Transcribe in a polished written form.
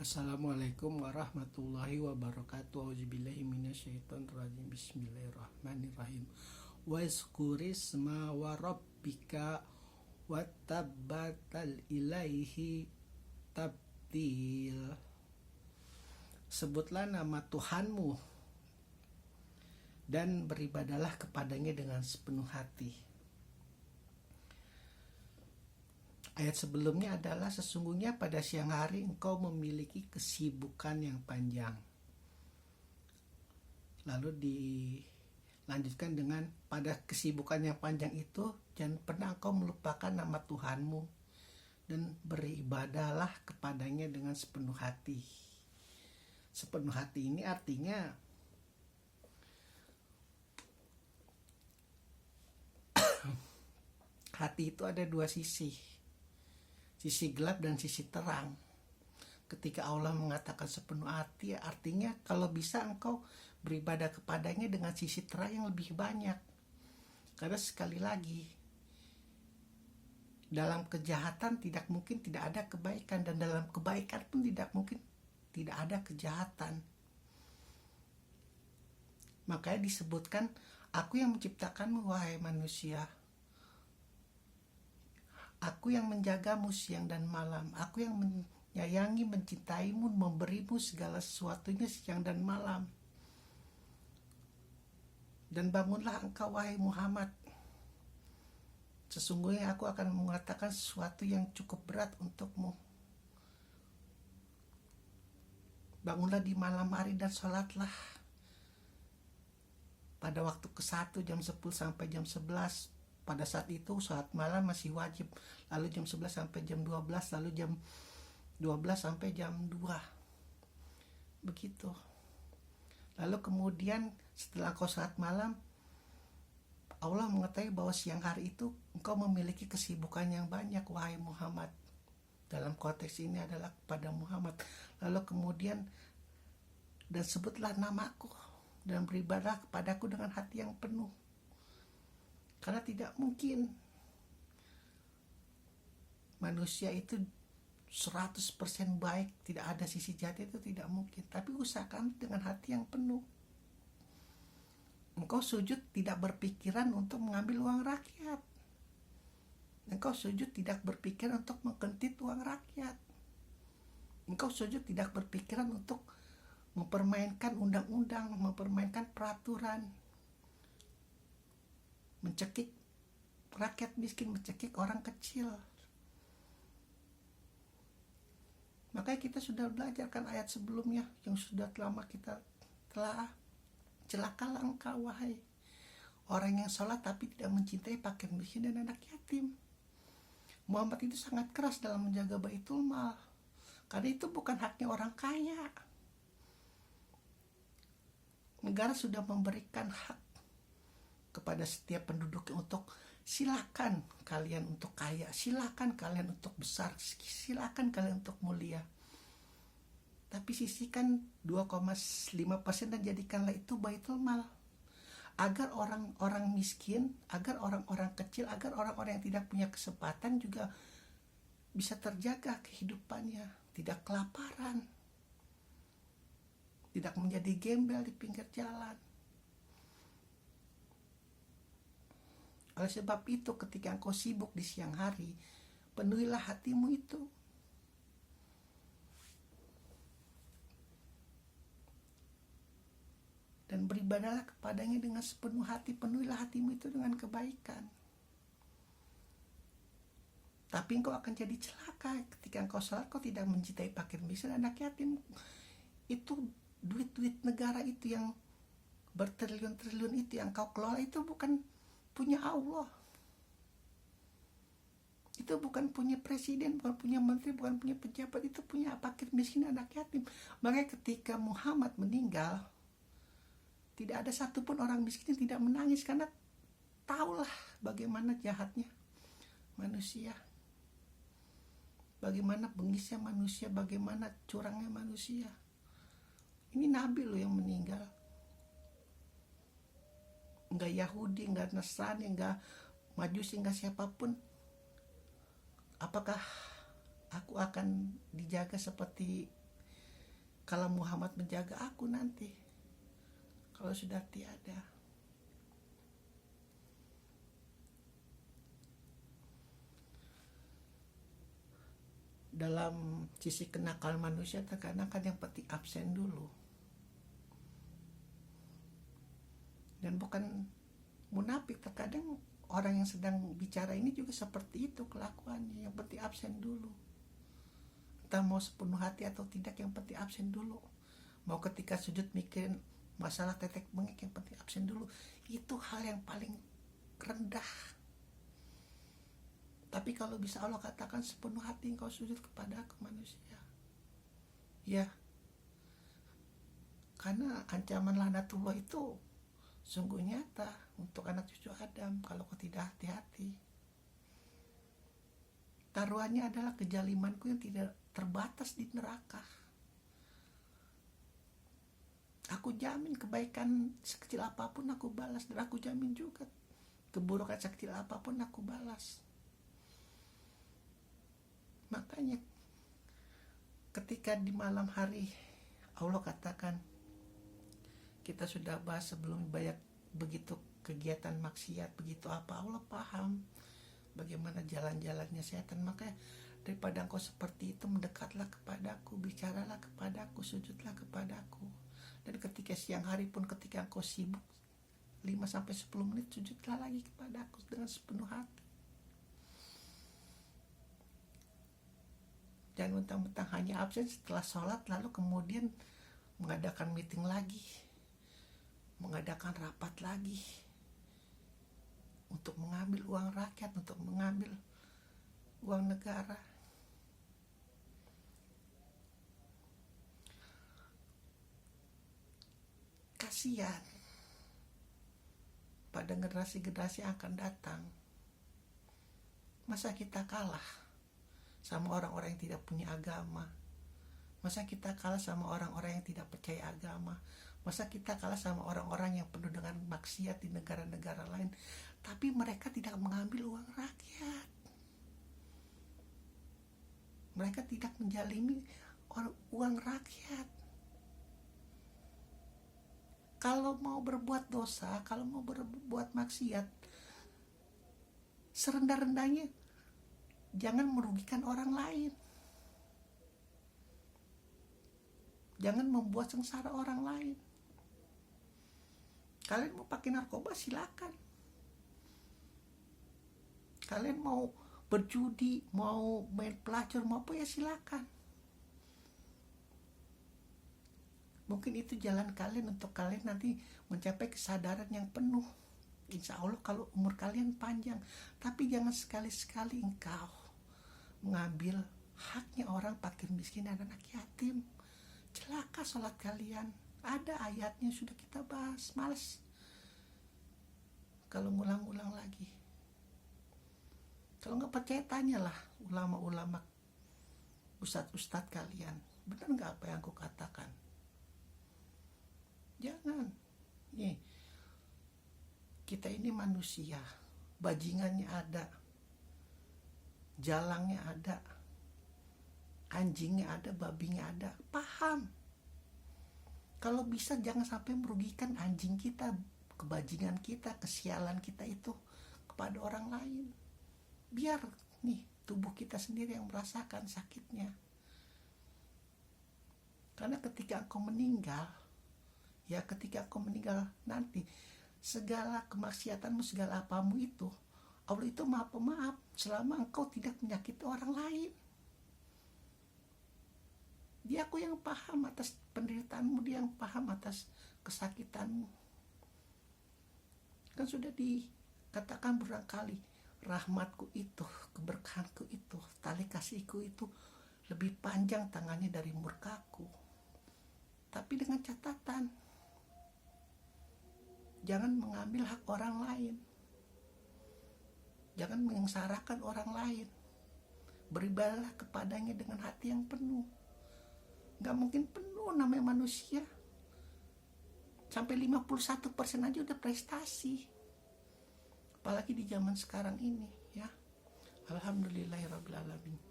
Assalamualaikum warahmatullahi wabarakatuh. Auzubillahi minasyaitonirrajim. Bismillahirrahmanirrahim. Wazkurisma warabbika wattabbatal ilaihi tabdil. Sebutlah nama Tuhanmu dan beribadalah kepadanya dengan sepenuh hati. Ayat sebelumnya adalah sesungguhnya pada siang hari engkau memiliki kesibukan yang panjang. Lalu dilanjutkan dengan pada kesibukan yang panjang itu jangan pernah engkau melupakan nama Tuhanmu dan beribadahlah kepadanya dengan sepenuh hati. Sepenuh hati ini artinya hati itu ada dua sisi. Sisi gelap dan sisi terang. Ketika Allah mengatakan sepenuh hati, artinya kalau bisa engkau beribadah kepadanya dengan sisi terang yang lebih banyak. Karena sekali lagi, dalam kejahatan tidak mungkin tidak ada kebaikan, dan dalam kebaikan pun tidak mungkin tidak ada kejahatan. Makanya disebutkan, aku yang menciptakanmu wahai manusia. Aku yang menjagamu siang dan malam. Aku yang menyayangi, mencintaimu, memberimu segala sesuatunya siang dan malam. Dan bangunlah engkau wahai Muhammad. Sesungguhnya aku akan mengatakan sesuatu yang cukup berat untukmu. Bangunlah di malam hari dan sholatlah. Pada waktu ke-1 jam 10 sampai jam 11. Pada saat itu sholat malam masih wajib. Lalu jam 11 sampai jam 12. Lalu jam 12 sampai jam 2. Begitu. Lalu kemudian setelah kau sholat malam, Allah mengetahui bahwa siang hari itu engkau memiliki kesibukan yang banyak wahai Muhammad. Dalam konteks ini adalah kepada Muhammad. Lalu kemudian dan sebutlah namaku dan beribadah kepadaku dengan hati yang penuh. Karena tidak mungkin manusia itu 100% baik, tidak ada sisi jahat, itu tidak mungkin. Tapi usahakan dengan hati yang penuh. Engkau sujud tidak berpikiran untuk mengambil uang rakyat. Engkau sujud tidak berpikiran untuk mengkentit uang rakyat. Engkau sujud tidak berpikiran untuk mempermainkan undang-undang, mempermainkan peraturan, mencekik rakyat miskin, mencekik orang kecil. Makanya kita sudah belajarkan ayat sebelumnya yang sudah lama kita telah. Celakalah engkau wahai orang yang sholat tapi tidak mencintai fakir miskin dan anak yatim. Muhammad itu sangat keras dalam menjaga Baitul Mal, karena itu bukan haknya orang kaya. Negara sudah memberikan hak kepada setiap penduduk untuk silakan kalian untuk kaya, silakan kalian untuk besar, silakan kalian untuk mulia. Tapi sisihkan 2,5% dan jadikanlah itu Baitul Mal. Agar orang-orang miskin, agar orang-orang kecil, agar orang-orang yang tidak punya kesempatan juga bisa terjaga kehidupannya, tidak kelaparan, tidak menjadi gembel di pinggir jalan. Oleh sebab itu ketika engkau sibuk di siang hari, penuhilah hatimu itu. Dan beribadahlah kepadanya dengan sepenuh hati, penuhilah hatimu itu dengan kebaikan. Tapi engkau akan jadi celaka ketika engkau salat, kau tidak mencintai fakir miskin, anak yatim. Itu duit-duit negara itu yang bertriliun-triliun itu yang kau kelola, itu bukan punya Allah. Itu bukan punya presiden, bukan punya menteri, bukan punya pejabat, itu punya fakir miskin, anak yatim. Makanya ketika Muhammad meninggal, tidak ada satupun orang miskin yang tidak menangis, karena tahulah bagaimana jahatnya manusia, bagaimana bengisnya manusia, bagaimana curangnya manusia. Ini Nabi loh yang meninggal. Enggak Yahudi, enggak Nasrani, enggak Majusi, enggak siapapun. Apakah aku akan dijaga seperti kalau Muhammad menjaga aku nanti kalau sudah tiada. Dalam sisi kenakalan manusia terkadang kan yang penting absen dulu, dan bukan munafik, terkadang orang yang sedang bicara ini juga seperti itu kelakuannya. Yang penting absen dulu, entah mau sepenuh hati atau tidak, yang penting absen dulu. Mau ketika sujud mikirin masalah tetek bengek, yang penting absen dulu. Itu hal yang paling rendah. Tapi kalau bisa Allah katakan sepenuh hati engkau sujud kepada aku manusia, ya, karena ancaman laknatullah itu sungguh nyata untuk anak cucu Adam kalau kau tidak hati-hati. Taruhannya adalah kejalimanku yang tidak terbatas di neraka. Aku jamin kebaikan sekecil apapun aku balas, dan aku jamin juga keburukan sekecil apapun aku balas. Makanya ketika di malam hari Allah katakan, kita sudah bahas sebelum banyak begitu kegiatan maksiat, begitu apa, Allah paham bagaimana jalan-jalannya setan. Makanya daripada engkau seperti itu, mendekatlah kepadaku, bicaralah kepadaku, sujudlah kepadaku. Dan ketika siang hari pun, ketika engkau sibuk 5-10 menit, sujudlah lagi kepadaku dengan sepenuh hati. Jangan mentang-mentang hanya absen setelah sholat lalu kemudian mengadakan meeting lagi, mengadakan rapat lagi untuk mengambil uang rakyat, untuk mengambil uang negara. Kasihan pada generasi-generasi yang akan datang. Masa kita kalah sama orang-orang yang tidak punya agama? Masa kita kalah sama orang-orang yang tidak percaya agama? Masa kita kalah sama orang-orang yang penuh dengan maksiat di negara-negara lain, tapi mereka tidak mengambil uang rakyat? Mereka tidak menjalimi uang rakyat. Kalau mau berbuat dosa, kalau mau berbuat maksiat, serendah-rendahnya jangan merugikan orang lain. Jangan membuat sengsara orang lain. Kalian mau pakai narkoba, silakan. Kalian mau berjudi, mau main pelacur, mau apa, ya silakan. Mungkin itu jalan kalian untuk kalian nanti mencapai kesadaran yang penuh. Insya Allah kalau umur kalian panjang. Tapi jangan sekali-sekali engkau mengambil haknya orang fakir miskin dan anak yatim. Celaka sholat kalian. Ada ayatnya, sudah kita bahas. Males kalau ngulang-ulang lagi. Kalau nggak percaya, tanyalah ulama-ulama, ustadz-ustadz kalian. Benar nggak apa yang aku katakan? Jangan. Nih, kita ini manusia, bajingannya ada, jalangnya ada, anjingnya ada, babinya ada. Paham? Kalau bisa jangan sampai merugikan anjing kita, kebajingan kita, kesialan kita itu kepada orang lain. Biar nih tubuh kita sendiri yang merasakan sakitnya. Karena ketika engkau meninggal, ya ketika engkau meninggal nanti, segala kemaksiatanmu, segala apamu itu, Allah itu maha pemaaf selama engkau tidak menyakiti orang lain. Dia aku yang paham atas penderitaanmu, dia yang paham atas kesakitanmu. Kan sudah dikatakan berulang kali, rahmatku itu, keberkahanku itu, tali kasihku itu lebih panjang tangannya dari murkaku. Tapi dengan catatan, jangan mengambil hak orang lain. Jangan menyengsarakan orang lain. Beribadahlah kepadanya dengan hati yang penuh. Gak mungkin penuh, namanya manusia. Sampai 51% aja udah prestasi. Apalagi di zaman sekarang ini, ya. Alhamdulillahirrabbilalamin.